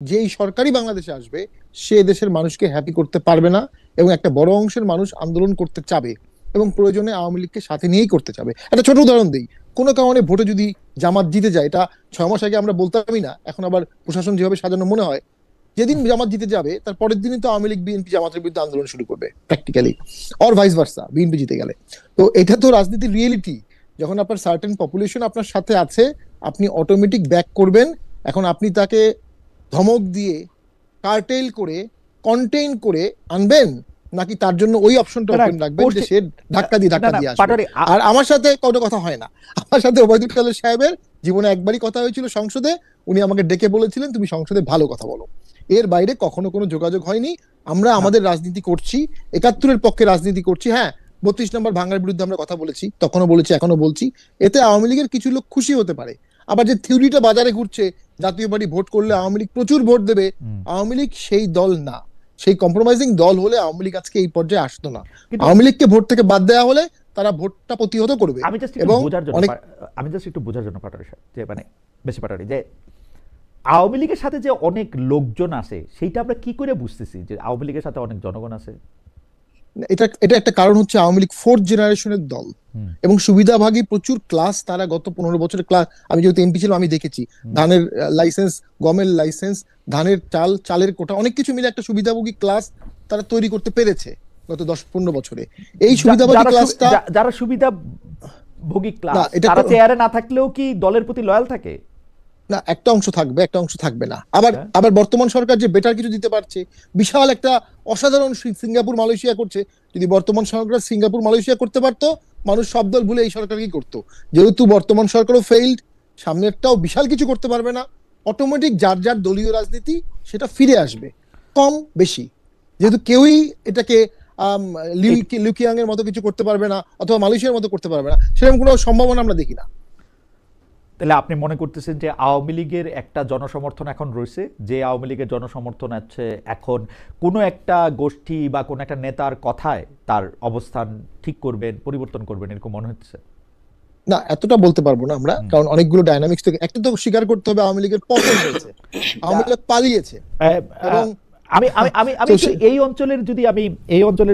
যেই সরকারই বাংলাদেশে আসবে সে দেশের মানুষকে হ্যাপি করতে পারবে না, এবং একটা বড় অংশের মানুষ আন্দোলন করতে চাবে এবং প্রয়োজনে আওয়ামী লীগকে সাথে নিয়েই করতে চাবে। একটা ছোট উদাহরণ দিই, কোনো কারণে ভোটে যদি জামাত জিতে যায়, এটা 6 মাস আগে আমরা বলতামই না, এখন আবার প্রশাসন যেভাবে সাজানো মনে হয়, যেদিন জামাত জিতে যাবে তার পরের দিনই তো আওয়ামী লীগ বিএনপি জামাতের বিরুদ্ধে আন্দোলন শুরু করবে practically, or vice versa, BNP জিতে গেলে। তো এটা তো রাজনীতির রিয়েলিটি। যখন আপনার সার্টেন পপুলেশন আপনার সাথে আছে, আপনি অটোমেটিক ব্যাক করবেন। এখন আপনি তাকে ধমক দিয়ে, কার্টেল করে, কন্টেইন করে আনবেন, নাকি তার জন্য ওই অপশনটা ওপেন রাখবেন যে সে ধাক্কা দিয়ে আসবে? আর আমার সাথে কোনো কথা হয় না। আমার সাথে ওবায়দুল কাদের সাহেবের জীবনে একবারই কথা হয়েছিল সংসদে, উনি আমাকে ডেকে বলেছিলেন তুমি সংসদে ভালো কথা বলো। এর বাইরে কখনো কোনো যোগাযোগ হয়নি। আমরা আমাদের রাজনীতি করছি, 71-এর পক্ষে রাজনীতি করছি। হ্যাঁ, 32 নম্বর ভাঙার বিরুদ্ধে আমরা কথা বলেছি, তখনও বলেছি, এখনো বলছি। এতে আওয়ামী লীগের কিছু লোক খুশি হতে পারে। আবার যে থিওরিটা বাজারে ঘুরছে, জাতীয় পার্টি ভোট করলে আওয়ামী লীগ প্রচুর ভোট দেবে, আওয়ামী লীগ সেই দল না। সেই কম্প্রোমাইজিং দল হলে আওয়ামী লীগ আজকে এই পর্যায়ে আসতো না। আওয়ামী লীগকে ভোট থেকে বাদ দেওয়া হলে তারা ভোটটা প্রতিহত করবে। এবং আমি জাস্ট একটু বোঝার জন্য পাটারি যে মানে বেশি পাটারি যে আওয়ামী লীগের সাথে যে অনেক লোকজন আছে সেইটা আমরা কি করে বুঝতেছি যে আওয়ামী লীগের সাথে অনেক জনগণ আছে? এটা একটা কারণ হচ্ছে আওয়ামী লীগ 4th জেনারেশনের দল, এবং সুবিধাভাগী প্রচুর ক্লাস তারা গত 15 বছরের ক্লাস। আমি যেহেতু এমপি ছিলাম, আমি দেখেছি ধানের লাইসেন্স, গমের লাইসেন্স, ধানের চালের কোটা, অনেক কিছু মিলে একটা সুবিধাভোগী ক্লাস তারা তৈরি করতে পেরেছে গত 10-15 বছরে। এই সুবিধাভোগী ক্লাসটা, যারা সুবিধাভোগী ক্লাস, তারা চেয়ারে না থাকলেও কি দলের প্রতি লয়াল থাকে? না, একটা অংশ থাকবে, একটা অংশ থাকবে না। আবার বর্তমান সরকার যে বেটার কিছু দিতে পারছে, বিশাল একটা অসাধারণ সিঙ্গাপুর মালয়েশিয়া করছে, যদি বর্তমান সরকার সিঙ্গাপুর মালয়েশিয়া করতে পারতো, মানুষ সব দল ভুলে এই সরকারকেই করতো। যেহেতু বর্তমান সরকারও ফেইল্ড, সামনেরটাও বিশাল কিছু করতে পারবে না, অটোমেটিক যার যার দলীয় রাজনীতি সেটা ফিরে আসবে, কম বেশি। যেহেতু কেউই এটাকে লিউকিয়াং এর মতো কিছু করতে পারবে না, অথবা মালয়েশিয়ার মতো করতে পারবে না, সেরকম কোনো সম্ভাবনা আমরা দেখি না। তাহলে আপনি মনে করতেছেন যে আওয়ামী লীগের একটা জনসমর্থন এখন রয়েছে, যে আওয়ামী লীগের জনসমর্থন আছে এখন কোনো একটা গোষ্ঠী বা কোনো একটা নেতার কথায় তার অবস্থান ঠিক করবেন, পরিবর্তন করবেন, এরকম মনে হচ্ছে? না, এতটা বলতে পারবো না আমরা, কারণ অনেকগুলো ডাইনামিক্স থেকে একটা তো স্বীকার করতে হবে, আওয়ামী লীগের পতন হয়েছে, আওয়ামী লীগ পালিয়েছে। এবং আমি এই অঞ্চলের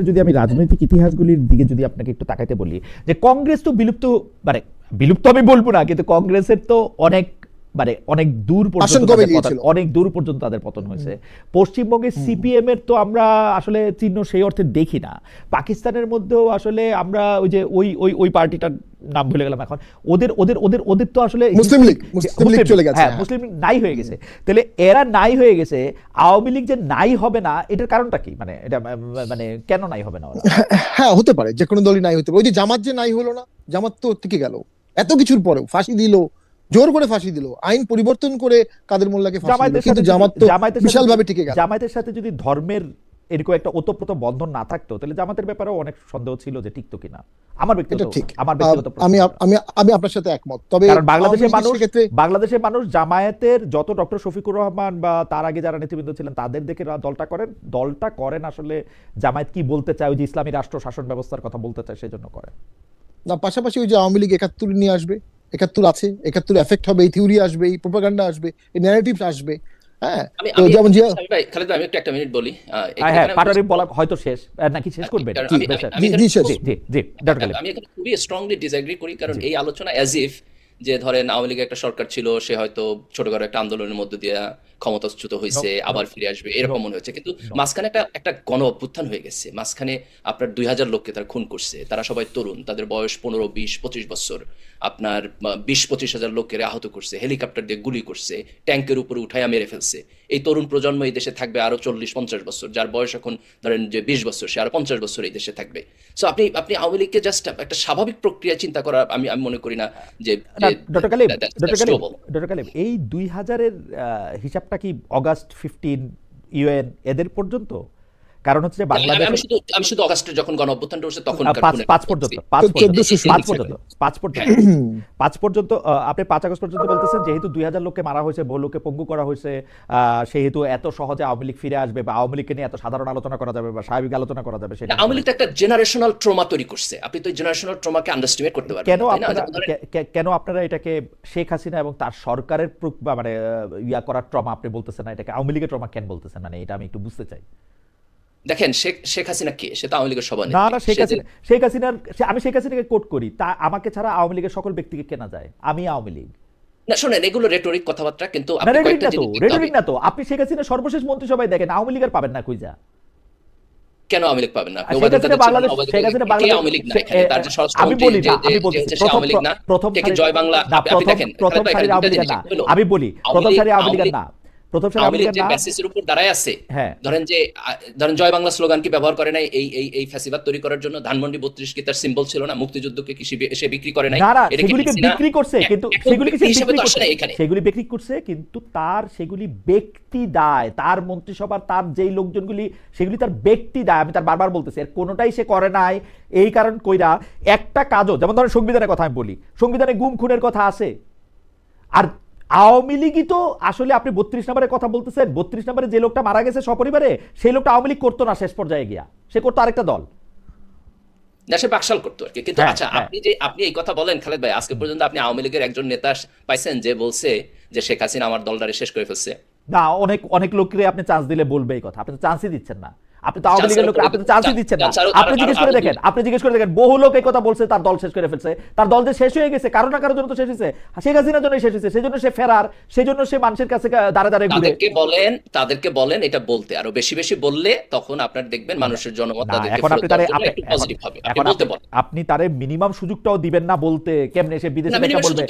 যদি আমি রাজনৈতিক ইতিহাসগুলির দিকে যদি আপনাকে একটু তাকাইতে বলি, যে কংগ্রেস তো বিলুপ্ত, মানে বিলুপ্ত আমি বলবো না, কিন্তু কংগ্রেসের তো অনেক দূর পর্যন্ত তাদের পতন হয়েছে। পশ্চিমবঙ্গে সিপিএম এর তো আমরা আসলে চিহ্ন সেই অর্থে দেখি না। পাকিস্তানের মধ্যেও আসলে আমরা ওই যে ওই পার্টিটার নাম ভুলে গেলাম এখন, ওদের তো আসলে মুসলিম লীগ চলে গেছে, হ্যাঁ, মুসলিম লীগ নাই হয়ে গেছে। তাহলে এরা নাই হয়ে গেছে, আওয়ামী লীগ যে নাই হবে না, এটার কারণটা কি? মানে এটা মানে কেন নাই হবে না? হ্যাঁ, হতে পারে, যে কোনো দলই নাই হতে পারে। ওই যে জামাত যে নাই হলো না, জামাত তো টিকে গেল এত কিছুর পরেও, ফাঁসি দিল, জোর করে ফাঁসি দিল, আইন পরিবর্তন করে কাদের মোল্লাকে ফাঁসি দিল, কিন্তু জামাত তো বিশালভাবে টিকে গেল। জামাতের সাথে যদি ধর্মের এরকম একটা ওতপ্রোত বন্ধন না থাকতো, তাহলে জামাতের ব্যাপারেও অনেক সন্দেহ ছিল যে টিকতো কিনা। আমার ব্যক্তিগত আমি আপনার সাথে একমত। তবে বাংলাদেশের মানুষ জামায়াতের যত ডক্টর শফিকুর রহমান বা তার আগে যারা নেতৃবৃন্দ ছিলেন তাদের দেখে দলটা করেন আসলে জামায়াত কি বলতে চায়, ওই যে ইসলামী রাষ্ট্র শাসন ব্যবস্থার কথা বলতে চায়, সেজন্য করেন না। পাশাপাশি ওই যে আওয়ামী লীগ 71 নিয়ে আসবে, 71 আছে, 71 এফেক্ট হবে, এই থিওরি আসবে, এই প্রোপাগান্ডা আসবে, এই ন্যারেটিভ আসবে। হ্যাঁ, যেমন খালেদ ভাই, আমি একটা মিনিট বলি। পাটারি বলা হয়তো শেষ নাকি শেষ করবেন? আমি এখানে খুবই স্ট্রংলি ডিসএগ্রি করি, কারণ এই আলোচনা অ্যাজ ইফ যে ধরেন আওয়ামী লীগের একটা সরকার ছিল, সে হয়তো ছোটখাটো একটা আন্দোলনের মধ্যে দিয়ে ক্ষমতাচ্যুত হয়েছে, আবার ফিরে আসবে, এরকম মনে হচ্ছে। কিন্তু মাঝখানে একটা গণ অভ্যুত্থান হয়ে গেছে। মাঝখানে আপনার 2000 লোককে তারা খুন করছে, তারা সবাই তরুণ, তাদের বয়স 15, 20, 25 বছর। আপনার 20-25 হাজার লোকের আহত করছে, হেলিকপ্টার দিয়ে গুলি করছে, ট্যাঙ্কের উপরে উঠাইয়া মেরে ফেলছে। এই তরুণ প্রজন্ম এই দেশে থাকবে আরো 40-50 বছর, যার বয়স এখন ধরেন যে 20 বছর, সে আরো 50 বছর এই দেশে থাকবে। সো আপনি আওয়ামী লীগকে জাস্ট একটা স্বাভাবিক প্রক্রিয়া চিন্তা করা, আমি মনে করি না যে ডক্টর কালিম এই 2000-এর হিসাবটা কি অগাস্ট 15 ইউএন এদের পর্যন্ত? কারণ হচ্ছে যে বাংলাদেশ আমি শুধু অগাস্টে যখন গণ অভ্যুত্থানটা হচ্ছে তখন পাঁচ পর্যন্ত আপনি 5 আগস্ট পর্যন্ত বলতেছেন, যেহেতু 2000 লোককে মারা হয়েছে, বহু লোককে পঙ্গু করা হয়েছে, সেহেতু এত সহজে আওয়ামী লীগ ফিরে আসবে বা আওয়ামী লীগকে নিয়ে এত সাধারণ আলোচনা করা যাবে বা স্বাভাবিক আলোচনা করা যাবে সেটা আওয়ামী লীগ একটা জেনারেশনাল ট্রমা তৈরি করছে। আপনি তো জেনারেশনাল ট্রমাকে আন্ডারস্টিমেট করতে পারবেন কেন আপনারা এটাকে শেখ হাসিনা এবং তার সরকারের মানে ইয়া করার ট্রমা আপনি বলতেছেন না, এটাকে আওয়ামী লীগের ট্রমা কেন বলতেছেন? মানে এটা আমি একটু বুঝতে চাই। দেখেন শেখ হাসিনা কে? সে তো আওয়ামী লীগের সভানেত্রী। না আমি শেখ হাসিনাকে কোট করি, তা আমাকে ছাড়া আওয়ামী লীগের সকল ব্যক্তিকে কেনা যায়, আমি আওয়ামী লীগ না। শুনেন, এগুলো রেটরিক কথাবার্তা, কিন্তু রেটরিক না তো। আপনি শেখ হাসিনা সর্বশেষ মন্ত্রিসভায় দেখেন, আওয়ামী লীগের পাবেন না কইজা। কেন আওয়ামী লীগ পাবেন না? আমি বলি প্রথম সারির আওয়ামী লীগ না, আমি বলি প্রথম সারির আওয়ামী লীগ না, আওয়ামী লীগ যে বেসিসের উপর দাঁড়ায় আছে, ধরেন জয় বাংলা স্লোগান কি ব্যবহার করে নাই এই ফ্যাসিবাদ তৈরি করার জন্য? ধানমন্ডি 32 কি তার সিম্বল ছিল না? মুক্তিযুদ্ধকে কি সে বিক্রি করে নাই? সেগুলিকে বিক্রি করছে, কিন্তু সেগুলি বিক্রি করছে, কিন্তু তার সেগুলি ব্যক্তি দায়, তার মন্ত্রিসভার তার যেই লোকজনগুলি, সেগুলি তার ব্যক্তি দায়। আমি তার বারবার বলতেছি, এর কোনোটাই সে করে নাই। এই কারণ কইরা একটা কাজও, যেমন ধরেন সংবিধানের কথা আমি বলি, সংবিধানে গুম খুনের কথা আছে, আর আওয়ামী লীগই তো আসলে, আপনি 32 নম্বরের কথা বলতেছেন, 32 নম্বরে যে লোকটা মারা গেছে সপরিবারে, সেই লোকটা আওয়ামী লীগ করতো না, শেষ পর্যায়ে গিয়া সে করতো আরেকটা দল, দেশে বাকশাল করতো আর কি। কিন্তু আচ্ছা, আপনি এই কথা বলেন খালেদ ভাই, আজকে পর্যন্ত আপনি আওয়ামী লীগের একজন নেতা পাইছেন যে বলছে যে শেখ হাসিনা আমার দলটারে শেষ করে ফেলছে? না, অনেক লোককে আপনি চান্স দিলে বলবে এই কথা, আপনি তো চান্সই দিচ্ছেন না। আপনি তো আওয়ামী লীগের লোক, আপনি তো চান্সই দিচ্ছেন না। আপনি জিজ্ঞেস করে দেখেন, বহু লোক এই কথা বলছে তার দল শেষ করে ফেলছে। তার দল যে শেষ হয়ে গেছে কারো না কারোর জন্য তো শেষ হয়েছে, শেখ হাসিনার জন্য শেষ হয়েছে, সেজন্য সে ফেরার, সেজন্য সে মানুষের কাছে দাঁড়ে দাঁড়ে ঘুরে। তাদেরকে বলেন এটা বলতে, আরো বেশি বেশি বললে তখন আপনার দেখবেন মানুষের জনমত তাদেরকে একটু পজিটিভ হবে। আপনি তারে মিনিমাম সুযোগটাও দিবেন না বলতে। কেমনে সে বিদেশে বলবে?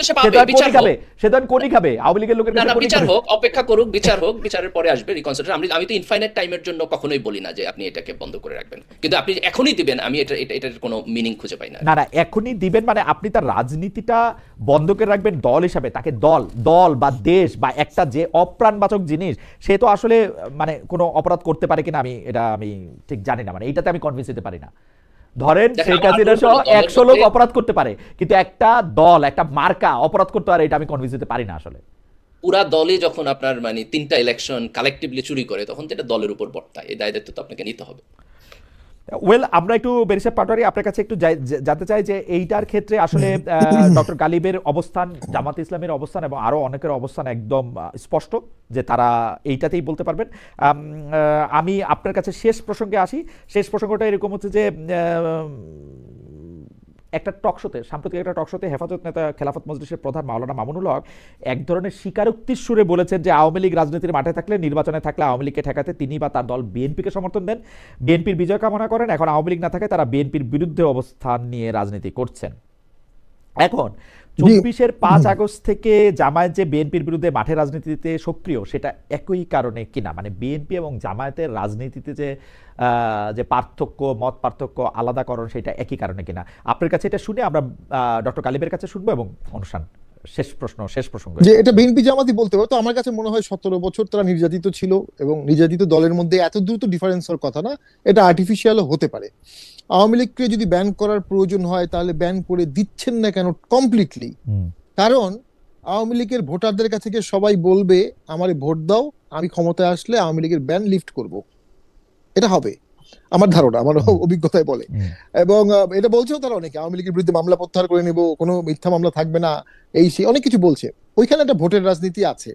সে তো কোনি খাবে আওয়ামী লীগের লোকের কাছে। বিচার হোক, অপেক্ষা করুক, বিচার হোক, বিচারের পরে আসবে রিকনসিডার। আমি তো ইনফাইনাইট টাইমের জন্য কখনোই বলি না যে আপনি এটাকে বন্ধ করে রাখবেন, কিন্তু আপনি এখনই দিবেন, আমি এটার কোনো মিনিং খুঁজে পাই না। না, এখনই দিবেন মানে আপনি তার রাজনীতিটা বন্ধ করে রাখবেন দল হিসাবে, তাকে দল বা দেশ বা একটা যে অপ্রাণবাচক জিনিস, সে তো আসলে মানে কোনো অপরাধ করতে পারে কিনা আমি ঠিক জানি না, মানে এইটাতে আমি কনভিন্স হতে পারি না। ধরেন শেখ হাসিনা সহ 100 লোক অপরাধ করতে পারে, কিন্তু একটা দল, একটা মার্কা অপরাধ করতে পারে, এটা আমি কনভিন্স হতে পারি না আসলে। পুরা দলই যখন আপনার মানে 3টা ইলেকশন কালেক্টিভলি চুরি করে, তখন তো এটা দলের উপর বর্তায়। এই দায় দায়িত্ব তো আপনাকে নিতে হবে। আমরা একটু ব্যারিস্টার পাটোয়ারি আপনার কাছে একটু জানতে চাই যে এইটার ক্ষেত্রে আসলে ডক্টর গালিবের অবস্থান, জামাত ইসলামের অবস্থান এবং আরো অনেকের অবস্থান একদম স্পষ্ট যে তারা এইটাতেই বলতে পারবেন। আমি আপনার কাছে শেষ প্রসঙ্গে আসি। শেষ প্রসঙ্গটা এরকম হচ্ছে যে একটা টকশোতে, সাম্প্রতিক একটা টকশোতে হেফাজত নেতা খেলাফত মজলিসের প্রধান মাওলানা মামুনুল হক এক ধরনের স্বীকারোক্তির সুরে বলেছেন যে আওয়ামী লীগ রাজনীতির মাঠে থাকলে, নির্বাচনে থাকলে আওয়ামী লীগকে ঠেকাতে তিনি বা তার দল বিএনপিকে সমর্থন দেন, বিএনপির বিজয় কামনা করেন। এখন আওয়ামী লীগ না থাকে, তারা বিএনপির বিরুদ্ধে অবস্থান নিয়ে রাজনীতি করছেন। এখন 24-এর 5 আগস্ট থেকে জামায়াত যে বিএনপির বিরুদ্ধে মাঠে রাজনীতিতে সক্রিয়, সেটা একই কারণে কিনা? মানে বিএনপি এবং জামায়াতের রাজনীতিতে যে পার্থক্য, মত পার্থক্য, আলাদাকরণ, সেটা একই কারণে কিনা? আপনার কাছে এটা শুনে আমরা ডক্টর গালিবের কাছে শুনবো এবং অনুষ্ঠান শেষ প্রসঙ্গ যে এটা বিএনপি জামাতই বলতে পারতো। আমার কাছে মনে হয় 17 বছর তারা নির্যাতিত ছিল, এবং নির্যাতিত দলের মধ্যে এত দ্রুত ডিফারেন্স হওয়ার কথা না, এটা আর্টিফিশিয়ালও হতে পারে। আওয়ামী লীগকে যদি ব্যান করার প্রয়োজন হয় তাহলে ব্যান করে দিচ্ছেন না কেন কমপ্লিটলি? কারণ আওয়ামী লীগের ভোটারদের কাছে সবাই বলবে আমারে ভোট দাও, আমি ক্ষমতায় আসলে আওয়ামী লীগের ব্যান লিফট করব। এটা হবে, আমার ধারণা, আমার অভিজ্ঞতায় বলে। এবং এটা বলছেও তারা অনেকে, আওয়ামী লীগের বিরুদ্ধে মামলা প্রত্যাহার করে নেব, কোনো মিথ্যা মামলা থাকবে না, এই সেই অনেক কিছু বলছে। ওইখানে একটা ভোটের রাজনীতি আছে।